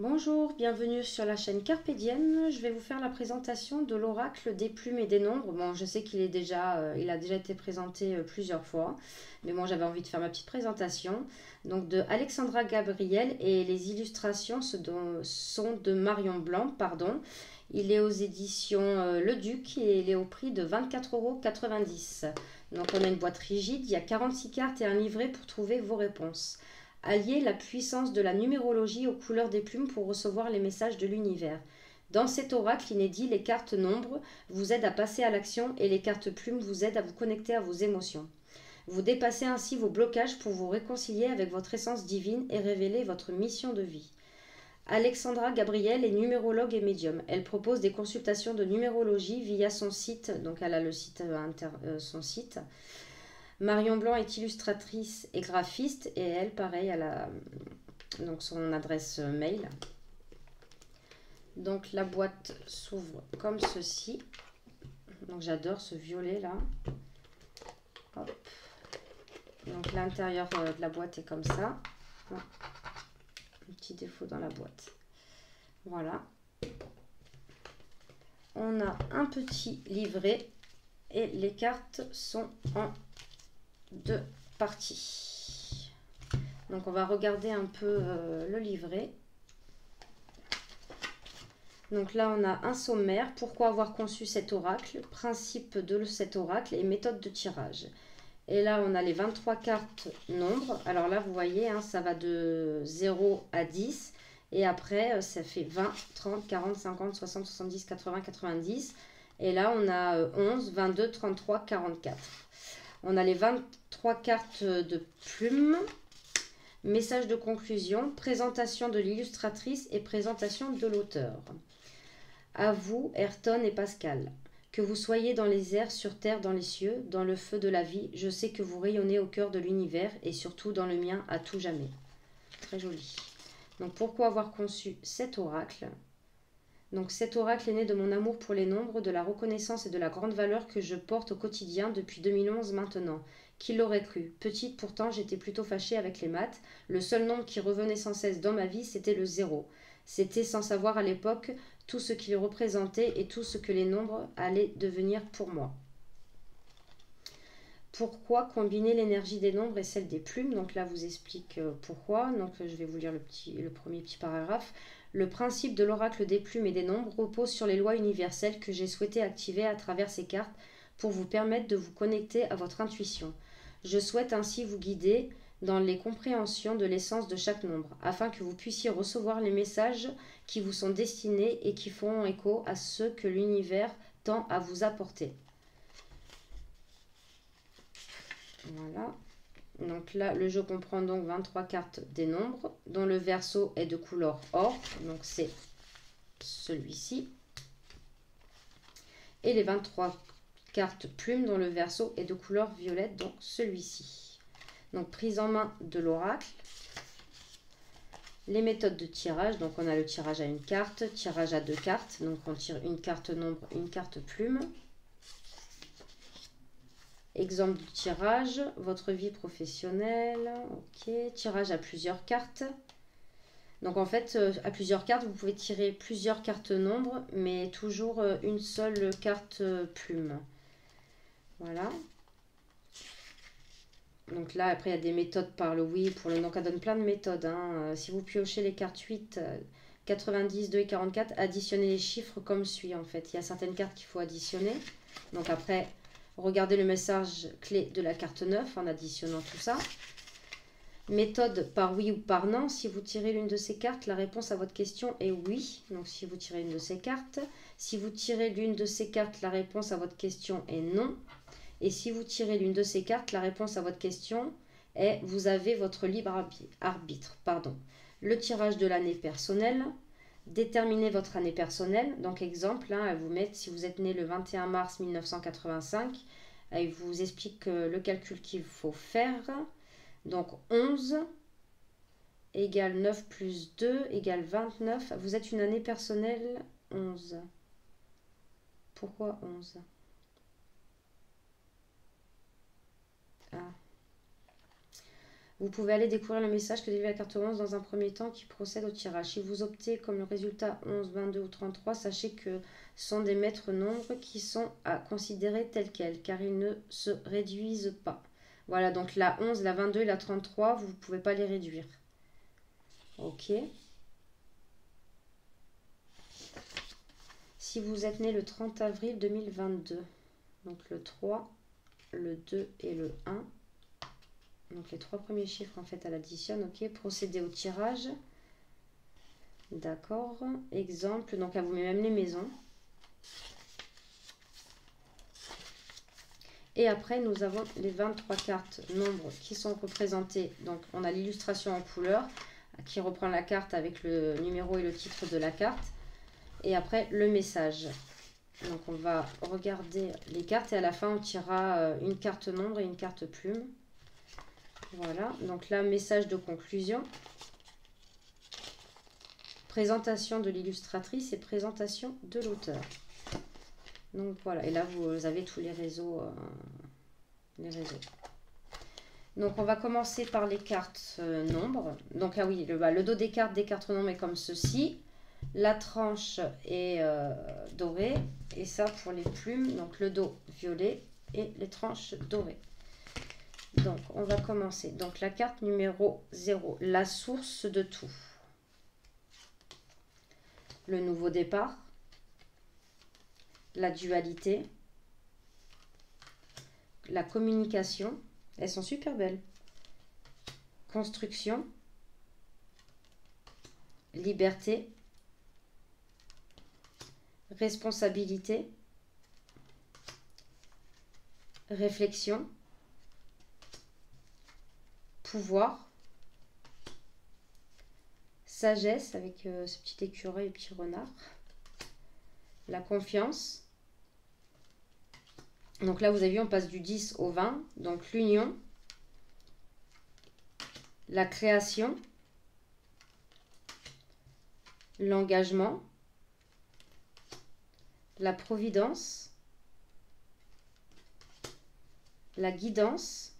Bonjour, bienvenue sur la chaîne Carpe Diem. Je vais vous faire la présentation de l'oracle des plumes et des nombres. Bon, je sais il a déjà été présenté plusieurs fois, mais moi j'avais envie de faire ma petite présentation. Donc de Alexandra Gabriel et les illustrations sont de Marion Blanc, pardon. Il est aux éditions Le Duc et il est au prix de 24,90 €. Donc on a une boîte rigide, il y a 46 cartes et un livret pour trouver vos réponses. Alliez la puissance de la numérologie aux couleurs des plumes pour recevoir les messages de l'univers. Dans cet oracle inédit, les cartes nombres vous aident à passer à l'action et les cartes plumes vous aident à vous connecter à vos émotions. Vous dépassez ainsi vos blocages pour vous réconcilier avec votre essence divine et révéler votre mission de vie. Alexandra Gabriel est numérologue et médium. Elle propose des consultations de numérologie via son site, donc elle a le site, son site. Marion Blanc est illustratrice et graphiste et elle, pareil, elle a donc son adresse mail. Donc la boîte s'ouvre comme ceci. Donc j'adore ce violet là. Hop. Donc l'intérieur de la boîte est comme ça. Un petit défaut dans la boîte. Voilà. On a un petit livret et les cartes sont en deux parties. Donc on va regarder un peu le livret. Donc là, on a un sommaire. Pourquoi avoir conçu cet oracle? Principe de cet oracle et méthode de tirage. Et là, on a les 23 cartes nombres. Alors là, vous voyez, hein, ça va de 0 à 10. Et après, ça fait 20, 30, 40, 50, 60, 70, 80, 90. Et là, on a 11, 22, 33, 44. On a les 23 cartes de plumes. Message de conclusion, présentation de l'illustratrice et présentation de l'auteur. À vous, Ayrton et Pascal. Que vous soyez dans les airs, sur terre, dans les cieux, dans le feu de la vie, je sais que vous rayonnez au cœur de l'univers et surtout dans le mien à tout jamais. Très joli. Donc pourquoi avoir conçu cet oracle? Donc cet oracle est né de mon amour pour les nombres, de la reconnaissance et de la grande valeur que je porte au quotidien depuis 2011 maintenant. Qui l'aurait cru? Petite pourtant, j'étais plutôt fâchée avec les maths. Le seul nombre qui revenait sans cesse dans ma vie, c'était le zéro. C'était sans savoir à l'époque tout ce qu'il représentait et tout ce que les nombres allaient devenir pour moi. Pourquoi combiner l'énergie des nombres et celle des plumes? Donc là, vous explique pourquoi. Donc je vais vous lire le premier petit paragraphe. Le principe de l'oracle des plumes et des nombres repose sur les lois universelles que j'ai souhaité activer à travers ces cartes pour vous permettre de vous connecter à votre intuition. Je souhaite ainsi vous guider dans les compréhensions de l'essence de chaque nombre, afin que vous puissiez recevoir les messages qui vous sont destinés et qui font écho à ceux que l'univers tend à vous apporter. Voilà. Donc là, le jeu comprend donc 23 cartes des nombres, dont le verso est de couleur or, donc c'est celui-ci. Et les 23 cartes plumes, dont le verso est de couleur violette, donc celui-ci. Donc prise en main de l'oracle. Les méthodes de tirage, donc on a le tirage à une carte, tirage à deux cartes, donc on tire une carte nombre, une carte plume. Exemple du tirage, votre vie professionnelle, ok, tirage à plusieurs cartes. Donc en fait, à plusieurs cartes, vous pouvez tirer plusieurs cartes nombres, mais toujours une seule carte plume. Voilà. Donc là, après, il y a des méthodes par le oui, pour le non, ça donne plein de méthodes. Hein. Si vous piochez les cartes 8, 90, 2 et 44, additionnez les chiffres comme suit en fait. Il y a certaines cartes qu'il faut additionner. Donc après, regardez le message clé de la carte 9 en additionnant tout ça. Méthode par oui ou par non. Si vous tirez l'une de ces cartes, la réponse à votre question est oui. Donc si vous tirez une de ces cartes. Si vous tirez l'une de ces cartes, la réponse à votre question est non. Et si vous tirez l'une de ces cartes, la réponse à votre question est vous avez votre libre arbitre. Pardon. Le tirage de l'année personnelle. Déterminez votre année personnelle. Donc exemple, hein, elle vous met si vous êtes né le 21 mars 1985. Elle vous explique le calcul qu'il faut faire. Donc 11 égale 9 plus 2 égale 29. Vous êtes une année personnelle 11. Pourquoi 11? Ah. Vous pouvez aller découvrir le message que délivre la carte 11 dans un premier temps qui procède au tirage. Si vous optez comme le résultat 11, 22 ou 33, sachez que ce sont des maîtres nombres qui sont à considérer tels quels, car ils ne se réduisent pas. Voilà, donc la 11, la 22 et la 33, vous ne pouvez pas les réduire. Ok. Si vous êtes né le 30 avril 2022, donc le 3, le 2 et le 1, donc les 3 premiers chiffres en fait elle additionne, ok, procédez au tirage, d'accord, exemple, donc elle vous met même les maisons, et après nous avons les 23 cartes nombres qui sont représentées, donc on a l'illustration en couleur qui reprend la carte avec le numéro et le titre de la carte, et après le message. Donc on va regarder les cartes et à la fin on tirera une carte nombre et une carte plume. Voilà, donc là message de conclusion. Présentation de l'illustratrice et présentation de l'auteur. Donc voilà, et là vous avez tous les réseaux. Donc on va commencer par les cartes nombres. Donc ah oui, le dos des cartes nombres est comme ceci. La tranche est dorée et ça pour les plumes, donc le dos violet et les tranches dorées. Donc on va commencer. Donc la carte numéro 0, la source de tout. Le nouveau départ, la dualité, la communication, elles sont super belles. Construction, liberté, responsabilité, réflexion, pouvoir, sagesse avec ce petit écureuil et petit renard, la confiance. Donc là vous avez vu on passe du 10 au 20, donc l'union, la création, l'engagement, la providence, la guidance,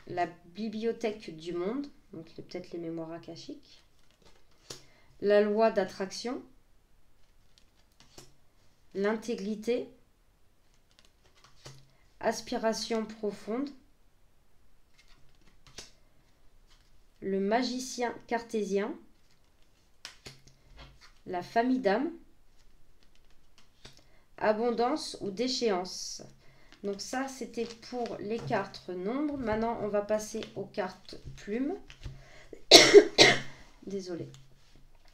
la bibliothèque du monde, donc peut-être les mémoires akashiques, la loi d'attraction, l'intégrité, aspiration profonde, le magicien cartésien, la famille d'âme, abondance ou déchéance. Donc ça, c'était pour les cartes nombres. Maintenant, on va passer aux cartes plumes. Désolée.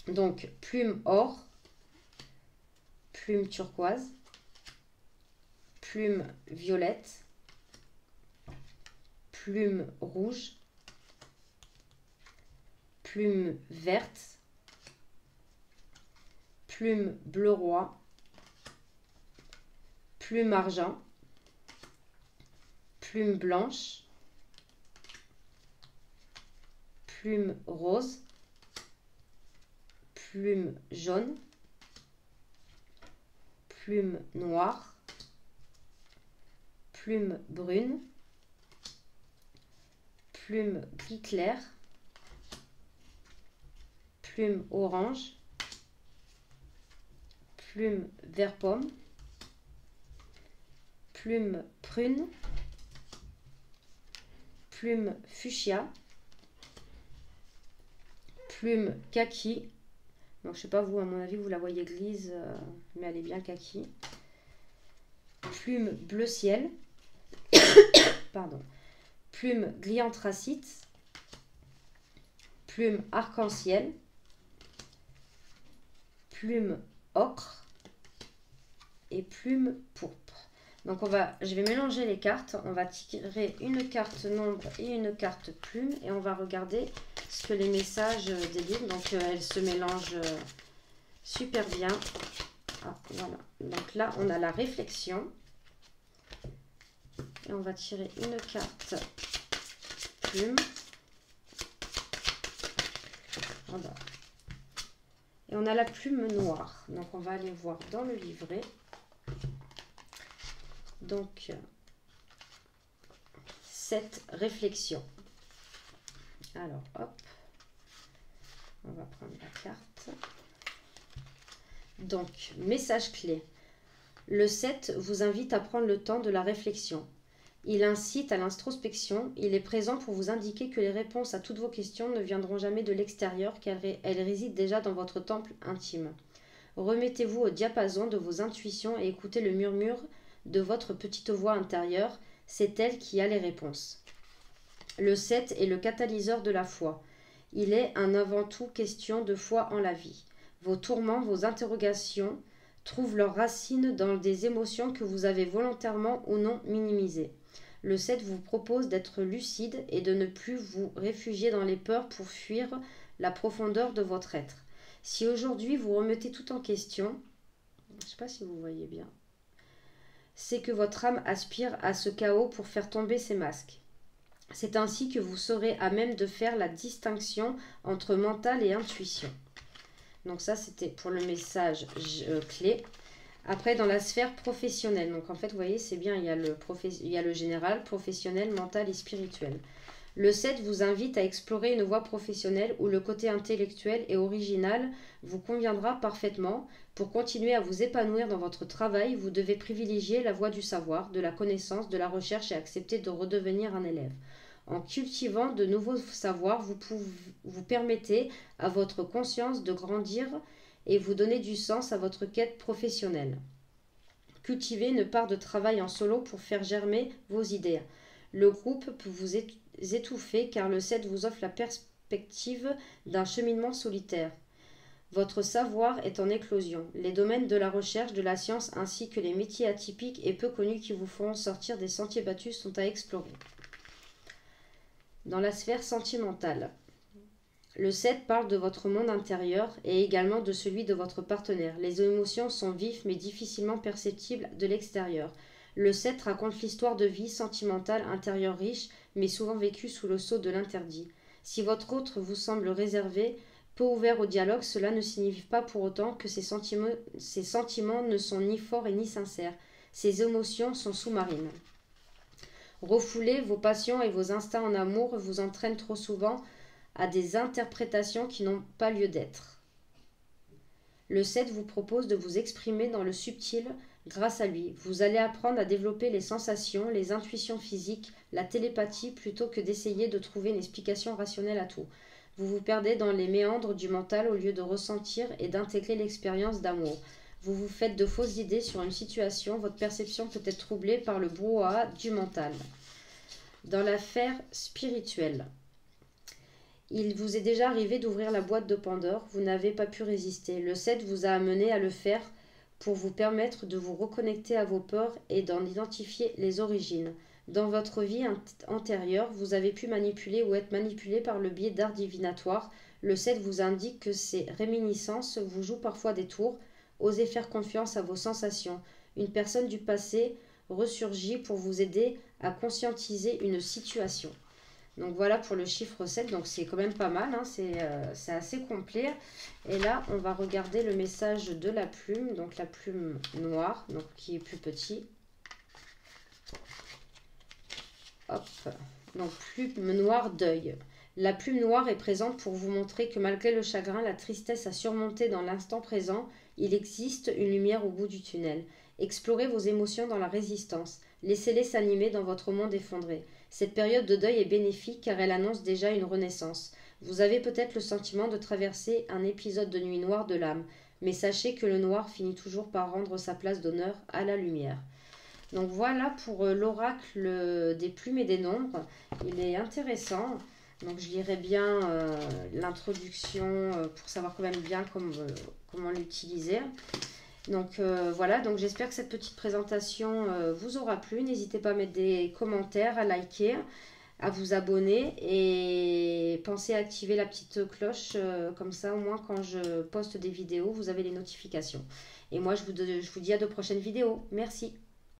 Donc, plume or, plume turquoise, plume violette, plume rouge, plume verte, plume bleu roi, plume argent, plume blanche, plume rose, plume jaune, plume noire, plume brune, plume gris clair, plume orange, plume vert pomme, plume prune, plume fuchsia, plume kaki. Donc je sais pas vous, à mon avis vous la voyez grise, mais elle est bien kaki. Plume bleu ciel, pardon. Plume gris anthracite, plume arc-en-ciel, plume ocre et plume pourpre. Donc je vais mélanger les cartes, on va tirer une carte nombre et une carte plume et on va regarder ce que les messages délivrent. Donc elles se mélangent super bien. Ah, voilà. Donc là on a la réflexion et on va tirer une carte plume. Voilà. Et on a la plume noire. Donc on va aller voir dans le livret. Donc, cette réflexion. Alors, hop, on va prendre la carte. Donc, message clé. Le 7 vous invite à prendre le temps de la réflexion. Il incite à l'introspection. Il est présent pour vous indiquer que les réponses à toutes vos questions ne viendront jamais de l'extérieur car elles résident déjà dans votre temple intime. Remettez-vous au diapason de vos intuitions et écoutez le murmure de votre petite voix intérieure. C'est elle qui a les réponses. Le 7 est le catalyseur de la foi. Il est un avant tout question de foi en la vie. Vos tourments, vos interrogations trouvent leurs racines dans des émotions que vous avez volontairement ou non minimisées. Le 7 vous propose d'être lucide et de ne plus vous réfugier dans les peurs pour fuir la profondeur de votre être. Si aujourd'hui vous remettez tout en question, je ne sais pas si vous voyez bien, c'est que votre âme aspire à ce chaos pour faire tomber ses masques. C'est ainsi que vous serez à même de faire la distinction entre mental et intuition. Donc ça, c'était pour le message clé. Après, dans la sphère professionnelle, donc en fait, vous voyez, c'est bien, il y a le général, professionnel, mental et spirituel. Le 7 vous invite à explorer une voie professionnelle où le côté intellectuel et original vous conviendra parfaitement. Pour continuer à vous épanouir dans votre travail, vous devez privilégier la voie du savoir, de la connaissance, de la recherche et accepter de redevenir un élève. En cultivant de nouveaux savoirs, vous permettez à votre conscience de grandir et vous donner du sens à votre quête professionnelle. Cultivez une part de travail en solo pour faire germer vos idées. Le groupe peut vous étouffer car le 7 vous offre la perspective d'un cheminement solitaire. Votre savoir est en éclosion. Les domaines de la recherche, de la science ainsi que les métiers atypiques et peu connus qui vous feront sortir des sentiers battus sont à explorer. Dans la sphère sentimentale, le 7 parle de votre monde intérieur et également de celui de votre partenaire. Les émotions sont vives mais difficilement perceptibles de l'extérieur. Le 7 raconte l'histoire de vie sentimentale intérieure riche mais souvent vécue sous le sceau de l'interdit. Si votre autre vous semble réservé, peu ouvert au dialogue, cela ne signifie pas pour autant que ces sentiments ne sont ni forts et ni sincères. Ces émotions sont sous-marines. Refouler vos passions et vos instincts en amour vous entraînent trop souvent à des interprétations qui n'ont pas lieu d'être. Le 7 vous propose de vous exprimer dans le subtil grâce à lui. Vous allez apprendre à développer les sensations, les intuitions physiques, la télépathie plutôt que d'essayer de trouver une explication rationnelle à tout. Vous vous perdez dans les méandres du mental au lieu de ressentir et d'intégrer l'expérience d'amour. Vous vous faites de fausses idées sur une situation, votre perception peut être troublée par le brouhaha du mental. Dans l'affaire spirituelle, il vous est déjà arrivé d'ouvrir la boîte de Pandore, vous n'avez pas pu résister. Le 7 vous a amené à le faire pour vous permettre de vous reconnecter à vos peurs et d'en identifier les origines. Dans votre vie antérieure, vous avez pu manipuler ou être manipulé par le biais d'arts divinatoires. Le 7 vous indique que ces réminiscences vous jouent parfois des tours. Osez faire confiance à vos sensations. Une personne du passé ressurgit pour vous aider à conscientiser une situation. Donc voilà pour le chiffre 7, donc c'est quand même pas mal, hein, c'est assez complet. Et là, on va regarder le message de la plume, donc la plume noire, donc qui est plus petit. Hop, donc plume noire deuil. La plume noire est présente pour vous montrer que malgré le chagrin, la tristesse à surmonter dans l'instant présent, il existe une lumière au bout du tunnel. Explorez vos émotions dans la résistance. Laissez-les s'animer dans votre monde effondré. Cette période de deuil est bénéfique car elle annonce déjà une renaissance. Vous avez peut-être le sentiment de traverser un épisode de nuit noire de l'âme, mais sachez que le noir finit toujours par rendre sa place d'honneur à la lumière. Donc voilà pour l'oracle des plumes et des nombres. Il est intéressant. Donc je lirai bien l'introduction pour savoir quand même bien comment l'utiliser. Donc voilà, donc j'espère que cette petite présentation vous aura plu. N'hésitez pas à mettre des commentaires, à liker, à vous abonner et pensez à activer la petite cloche, comme ça au moins quand je poste des vidéos, vous avez les notifications. Et moi je vous dis à de prochaines vidéos. Merci.